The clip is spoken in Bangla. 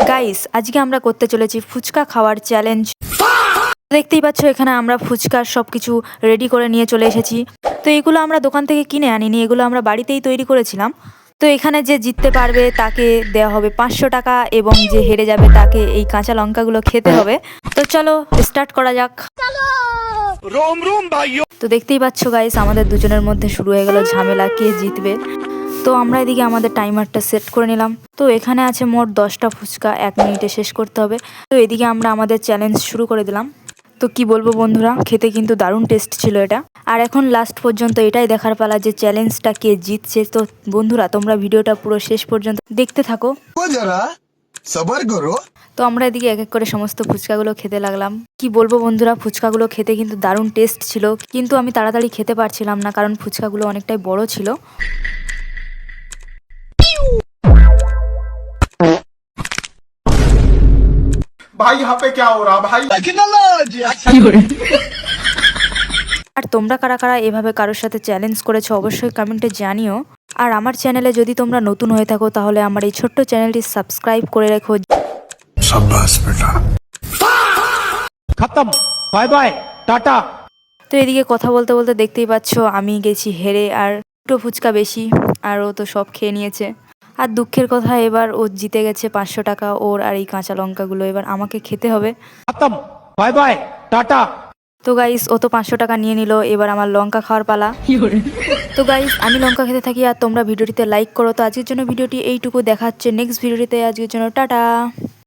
গাইস, আজকে আমরা করতে চলেছি ফুচকা খাওয়ার চ্যালেঞ্জ। দেখতেই পাচ্ছ এখানে আমরা ফুচকার সবকিছু রেডি করে নিয়ে চলে এসেছি। তো এগুলো আমরা দোকান থেকে কিনে আনিনি, এগুলো আমরা বাড়িতেই তৈরি করেছিলাম। তো এখানে যে জিততে পারবে তাকে দেওয়া হবে 500 টাকা এবং যে হেরে যাবে তাকে এই কাঁচা লঙ্কাগুলো খেতে হবে। তো চলো স্টার্ট করা যাক। তো দেখতেই পাচ্ছ গাইস, আমাদের দুজনের মধ্যে শুরু হয়ে গেল ঝামেলা, কে জিতবে। তো আমরা এদিকে আমাদের টাইমারটা সেট করে নিলাম। তো এখানে আছে মোট 10টা ফুচকা, 1 মিনিটে শেষ করতে হবে। তো এদিকে আমরা আমাদের চ্যালেঞ্জ শুরু করে দিলাম। তো কি বলবো বন্ধুরা, খেতে কিন্তু দারুণ টেস্ট ছিল এটা। আর এখন লাস্ট পর্যন্ত এটাই দেখার পালা যে চ্যালেঞ্জটা কে জিতছে। তো বন্ধুরা, তোমরা ভিডিওটা পুরো শেষ পর্যন্ত দেখতে থাকো। তো আমরা এদিকে এক এক করে সমস্ত ফুচকাগুলো খেতে লাগলাম। কি বলবো বন্ধুরা, ফুচকাগুলো খেতে কিন্তু দারুণ টেস্ট ছিল, কিন্তু আমি তাড়াতাড়ি খেতে পারছিলাম না কারণ ফুচকাগুলো অনেকটাই বড় ছিল। भाई यहाँ पे क्या हो रहा भाई। আর তোমরা কারা কারা এভাবে কারোর সাথে চ্যালেঞ্জ করেছো অবশ্যই কমেন্টে জানিও। আর আমার চ্যানেলে যদি তোমরা নতুন হয়ে থাকো তাহলে আমার এই ছোট্ট চ্যানেলটি সাবস্ক্রাইব করে রেখো। शाबाश बेटा। खत्म, बाय बाय, टाटा। তো এদিকে কথা বলতে বলতে দেখতেই পাচ্ছ আমি গেছি হেরে, আর দুটো ফুচকা বেশি, আর ও তো সব খেয়ে নিয়েছে। আর দুঃখের কথা, এবার ও জিতে গেছে 500 টাকা ওর, আর এই কাঁচা লঙ্কাগুলো এবার আমাকে খেতে হবে। खत्म, बाय बाय, टाटा। তো গাইস, ও তো 500 টাকা নিয়ে নিল, এবার আমার লঙ্কা খাওয়ার পালা। তো গাইস, আমি লঙ্কা খেতে থাকি আর তোমরা ভিডিওটিতে লাইক করো। তো আজকের জন্য ভিডিওটি এইটুকু, দেখাচ্ছে নেক্সট ভিডিওটিতে। আজকের জন্য টাটা।